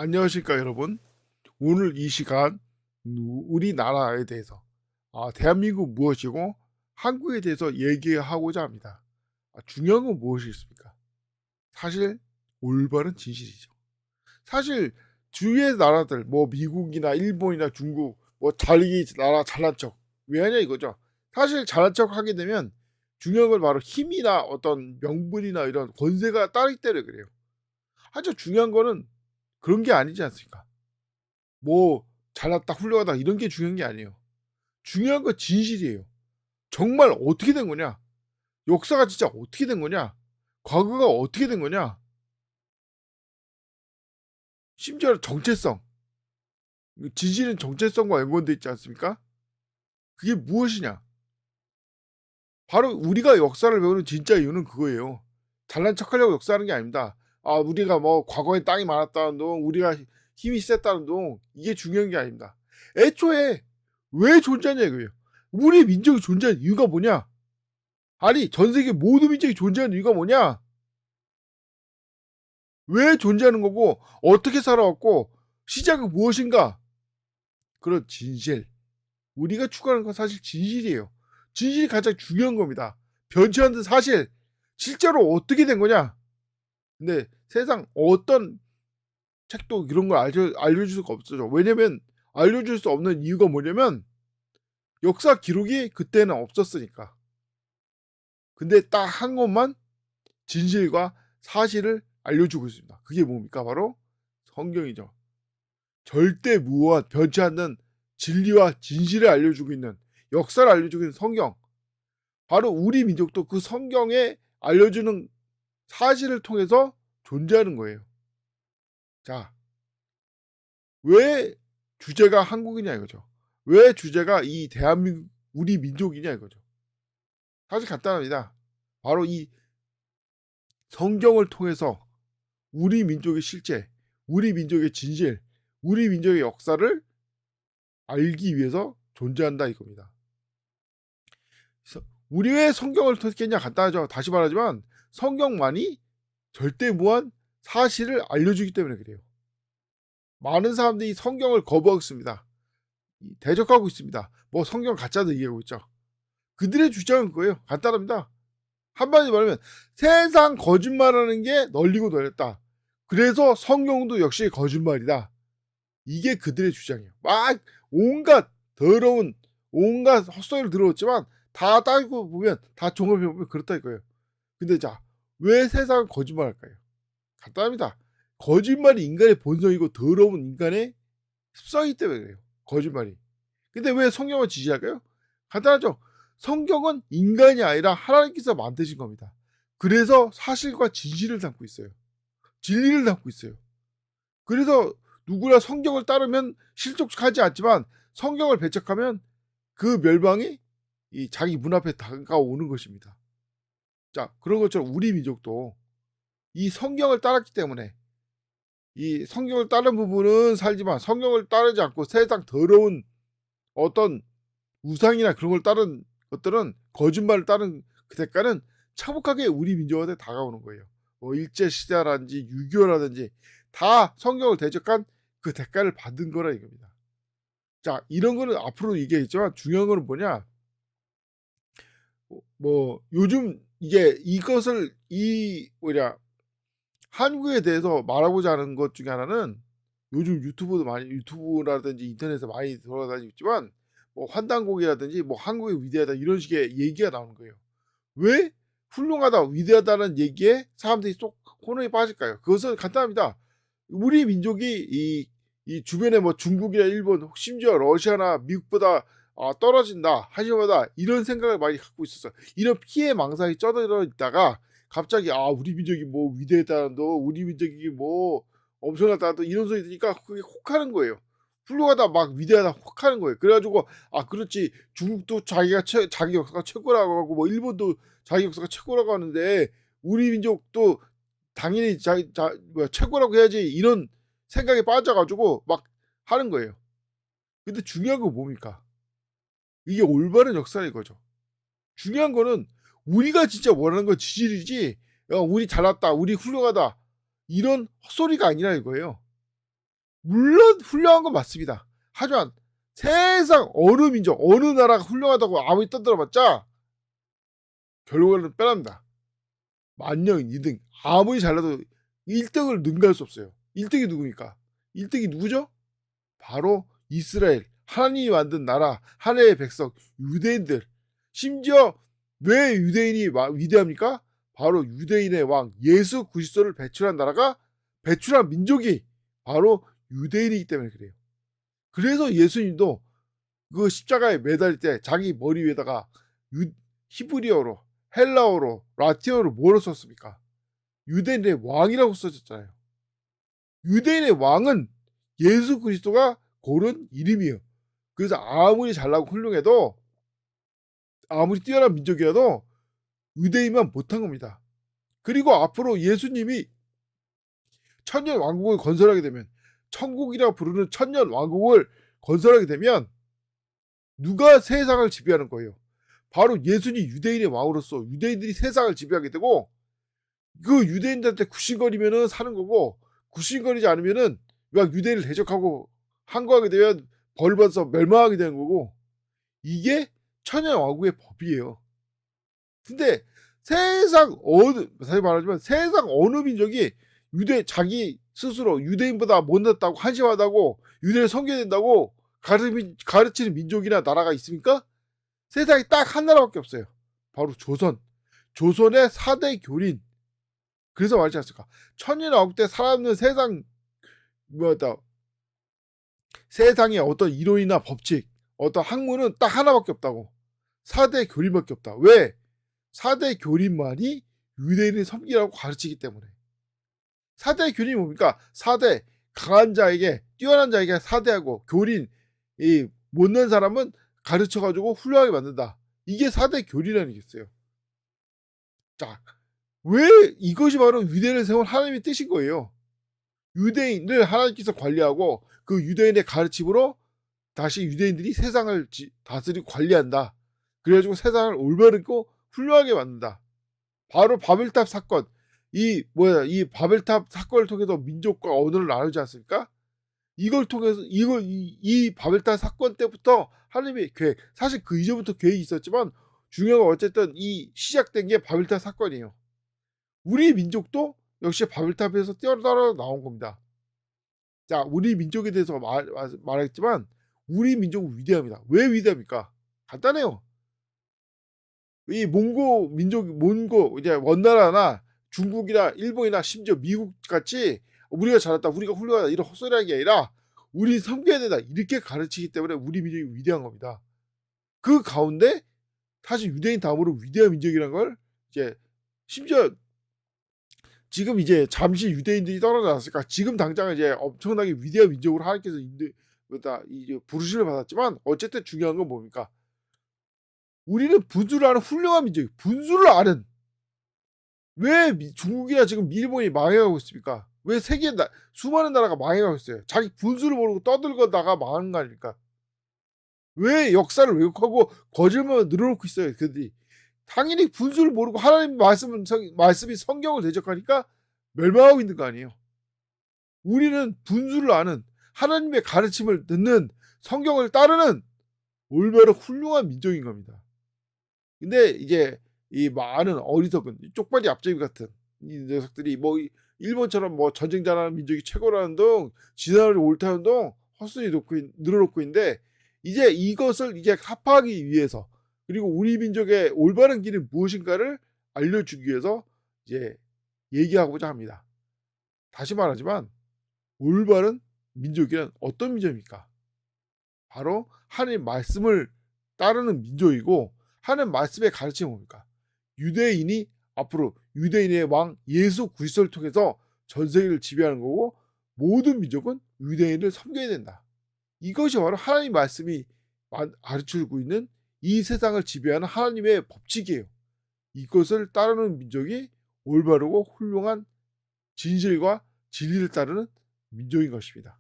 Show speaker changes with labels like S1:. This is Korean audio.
S1: 안녕하십니까 여러분. 오늘 이 시간 우리나라에 대해서 대한민국 무엇이고 한국에 대해서 얘기하고자 합니다. 중요한 건 무엇이 있습니까? 사실 올바른 진실이죠. 사실 주위의 나라들 뭐 미국이나 일본이나 중국 뭐 자기 나라 잘난 척 왜 하냐 이거죠. 사실 잘난 척 하게 되면 중요한 건 바로 힘이나 어떤 명분이나 이런 권세가 따르기 때문에 그래요. 하지만 중요한 거는 그런 게 아니지 않습니까? 뭐 잘났다 훌륭하다 이런 게 중요한 게 아니에요. 중요한 건 진실이에요. 정말 어떻게 된 거냐? 역사가 진짜 어떻게 된 거냐? 과거가 어떻게 된 거냐? 심지어 정체성. 진실은 정체성과 연관돼 있지 않습니까? 그게 무엇이냐? 바로 우리가 역사를 배우는 진짜 이유는 그거예요. 잘난 척하려고 역사하는 게 아닙니다. 우리가 뭐 과거에 땅이 많았다는 둥, 우리가 힘이 셌다는 둥 이게 중요한 게 아닙니다. 애초에 왜 존재하냐 이거예요. 우리 민족이 존재하는 이유가 뭐냐? 아니 전 세계 모든 민족이 존재하는 이유가 뭐냐? 왜 존재하는 거고 어떻게 살아왔고 시작은 무엇인가? 그런 진실. 우리가 추구하는 건 사실 진실이에요. 진실이 가장 중요한 겁니다. 변치 않는 사실. 실제로 어떻게 된 거냐? 근데 세상 어떤 책도 이런 걸 알려줄 수가 없어요. 왜냐면 알려줄 수 없는 이유가 뭐냐면 역사 기록이 그때는 없었으니까. 근데 딱 한 것만 진실과 사실을 알려주고 있습니다. 그게 뭡니까? 바로 성경이죠. 절대 무한 변치 않는 진리와 진실을 알려주고 있는 역사를 알려주고 있는 성경. 바로 우리 민족도 그 성경에 알려주는 사실을 통해서 존재하는 거예요. 자, 왜 주제가 한국이냐 이거죠. 왜 주제가 이 대한민국 우리 민족이냐 이거죠. 사실 간단합니다. 바로 이 성경을 통해서 우리 민족의 실제, 우리 민족의 진실, 우리 민족의 역사를 알기 위해서 존재한다 이겁니다. 우리 왜 성경을 통했겠냐 간단하죠. 다시 말하지만 성경만이 절대무한 사실을 알려주기 때문에 그래요. 많은 사람들이 성경을 거부하고 있습니다. 대적하고 있습니다. 뭐 성경 가짜도 얘기하고 있죠. 그들의 주장은 그거예요. 간단합니다. 한마디로 말하면 세상 거짓말하는 게 널리고 널렸다. 그래서 성경도 역시 거짓말이다. 이게 그들의 주장이에요. 막 온갖 더러운 온갖 헛소리를 들어왔지만 다 따지고 보면 다 종합해 보면 그렇다 이거예요. 근데 자, 왜 세상은 거짓말할까요? 간단합니다. 거짓말이 인간의 본성이고 더러운 인간의 습성이기 때문에 그래요. 거짓말이. 근데 왜 성경을 지지할까요? 간단하죠. 성경은 인간이 아니라 하나님께서 만드신 겁니다. 그래서 사실과 진실을 담고 있어요. 진리를 담고 있어요. 그래서 누구나 성경을 따르면 실족하지 않지만 성경을 배척하면 그 멸망이 이 자기 문 앞에 다가오는 것입니다. 자, 그런 것처럼 우리 민족도 이 성경을 따랐기 때문에 이 성경을 따른 부분은 살지만 성경을 따르지 않고 세상 더러운 어떤 우상이나 그런 걸 따른 것들은 거짓말을 따른 그 대가는 참혹하게 우리 민족한테 다가오는 거예요. 뭐 일제시대라든지 6.25라든지 다 성경을 대적한 그 대가를 받은 거라 이겁니다. 자, 이런 거는 앞으로 얘기하겠지만 중요한 거는 뭐냐? 뭐 요즘 이게 이것을 이 뭐냐 한국에 대해서 말하고자 하는 것 중에 하나는 요즘 유튜브라든지 인터넷에 많이 돌아다니고 있지만 뭐 환단곡이라든지 뭐 한국이 위대하다 이런 식의 얘기가 나오는 거예요. 왜 훌륭하다, 위대하다는 얘기에 사람들이 쏙 코너에 빠질까요? 그것은 간단합니다. 우리 민족이 이 주변에 뭐 중국이나 일본, 심지어 러시아나 미국보다 떨어진다, 한심하다 이런 생각을 많이 갖고 있었어요. 이런 피해 망상이 쩌들어 있다가 갑자기 우리 민족이 뭐 위대하다는데 우리 민족이 뭐 엄청나다는데 이런 소리 들으니까 그게 혹하는 거예요. 훌륭하다 막 위대하다 혹하는 거예요. 그래가지고 그렇지 중국도 자기 역사가 최고라고 하고 뭐 일본도 자기 역사가 최고라고 하는데 우리 민족도 당연히 최고라고 해야지 이런 생각에 빠져가지고 막 하는 거예요. 근데 중요한 건 뭡니까? 이게 올바른 역사는 이거죠. 중요한 거는 우리가 진짜 원하는 건 지질이지 우리 잘났다 우리 훌륭하다 이런 헛소리가 아니라 이거예요. 물론 훌륭한 건 맞습니다. 하지만 세상 어느 민족, 어느 나라가 훌륭하다고 아무리 떠들어봤자 결국에는 빼납니다. 만영 2등 아무리 잘나도 1등을 능가할 수 없어요. 1등이 누굽니까? 1등이 누구죠? 바로 이스라엘, 하나님이 만든 나라, 하나님의 백성, 유대인들. 심지어 왜 유대인이 위대합니까? 바로 유대인의 왕 예수 그리스도를 배출한 나라가, 배출한 민족이 바로 유대인이기 때문에 그래요. 그래서 예수님도 그 십자가에 매달릴 때 자기 머리 위에다가 히브리어로, 헬라어로, 라틴어로 뭐로 썼습니까? 유대인의 왕이라고 써졌잖아요. 유대인의 왕은 예수 그리스도가 고른 이름이에요. 그래서 아무리 잘나고 훌륭해도, 아무리 뛰어난 민족이라도 유대인만 못한 겁니다. 그리고 앞으로 예수님이 천년 왕국을 건설하게 되면, 천국이라고 부르는 천년 왕국을 건설하게 되면 누가 세상을 지배하는 거예요? 바로 예수님 유대인의 왕으로서 유대인들이 세상을 지배하게 되고, 그 유대인들한테 굽신거리면은 사는 거고, 굽신거리지 않으면은 막 유대인을 대적하고 항거하게 되면 벌 받아서 멸망하게 되는 거고, 이게 천년 왕국의 법이에요. 근데 사실 말하지만 세상 어느 민족이 자기 스스로 유대인보다 못났다고, 한심하다고, 유대인을 섬겨야 된다고 가르치는 민족이나 나라가 있습니까? 세상에 딱 한 나라밖에 없어요. 바로 조선. 조선의 4대 교린. 그래서 말하지 않습니까? 천년 왕국 때 살아있는 세상의 어떤 이론이나 법칙, 어떤 학문은 딱 하나밖에 없다고. 4대 교린밖에 없다. 왜? 4대 교린만이 유대인을 섬기라고 가르치기 때문에. 4대 교린이 뭡니까? 4대, 강한 자에게, 뛰어난 자에게 4대하고, 교린, 이 못난 사람은 가르쳐가지고 훌륭하게 만든다. 이게 4대 교리라는 게 있어요. 자, 왜 이것이 바로 유대인을 세운 하나님의 뜻인 거예요. 유대인을 하나님께서 관리하고 그 유대인의 가르침으로 다시 유대인들이 세상을 다스리고 관리한다. 그래가지고 세상을 올바르고 훌륭하게 만든다. 바로 바벨탑 사건. 이 바벨탑 사건을 통해서 민족과 언어를 나누지 않습니까? 이걸 통해서 이 바벨탑 사건 때부터 하나님의 계획, 사실 그 이전부터 계획이 있었지만 중요한 건 어쨌든 이 시작된 게 바벨탑 사건이에요. 우리 민족도 역시 바벨탑에서 뛰어나러 나온 겁니다. 자, 우리 민족에 대해서 말했지만 우리 민족은 위대합니다. 왜 위대합니까? 간단해요. 이 몽고 이제 원나라나 중국이나 일본이나 심지어 미국 같이 우리가 잘했다, 우리가 훌륭하다 이런 헛소리하는 게 아니라 우리 섬겨야 된다 이렇게 가르치기 때문에 우리 민족이 위대한 겁니다. 그 가운데 사실 유대인 다음으로 위대한 민족이라는 걸 이제 심지어 지금 이제 잠시 유대인들이 떨어져 나왔으니까 지금 당장 이제 엄청나게 위대한 민족으로 하나님께서 이제 부르심을 받았지만 어쨌든 중요한 건 뭡니까? 우리는 분수를 아는 훌륭한 민족이에요. 분수를 아는. 왜 중국이나 지금 일본이 망해가고 있습니까? 왜 세계 수많은 나라가 망해가고 있어요? 자기 분수를 모르고 떠들거다가 망하는 거 아닙니까? 왜 역사를 왜곡하고 거짓말을 늘어놓고 있어요, 그들이? 당연히 분수를 모르고 하나님 말씀이 성경을 대적하니까 멸망하고 있는 거 아니에요. 우리는 분수를 아는, 하나님의 가르침을 듣는, 성경을 따르는 올바른 훌륭한 민족인 겁니다. 근데 이제 이 많은 어리석은 쪽발이 앞제비 같은 이 녀석들이 일본처럼 전쟁 잘하는 민족이 최고라는 등 진화를 옳다는 등 헛소리 늘어놓고 있는데, 이제 이것을 이제 타파하기 위해서, 그리고 우리 민족의 올바른 길은 무엇인가를 알려주기 위해서 이제 얘기하고자 합니다. 다시 말하지만 올바른 민족이란 어떤 민족입니까? 바로 하나님 말씀을 따르는 민족이고, 하나님 말씀의 가르침이 뭡니까? 유대인이 앞으로 유대인의 왕 예수 그리스도를 통해서 전 세계를 지배하는 거고, 모든 민족은 유대인을 섬겨야 된다. 이것이 바로 하나님 말씀이 가르쳐주고 있는 이 세상을 지배하는 하나님의 법칙이에요. 이것을 따르는 민족이 올바르고 훌륭한 진실과 진리를 따르는 민족인 것입니다.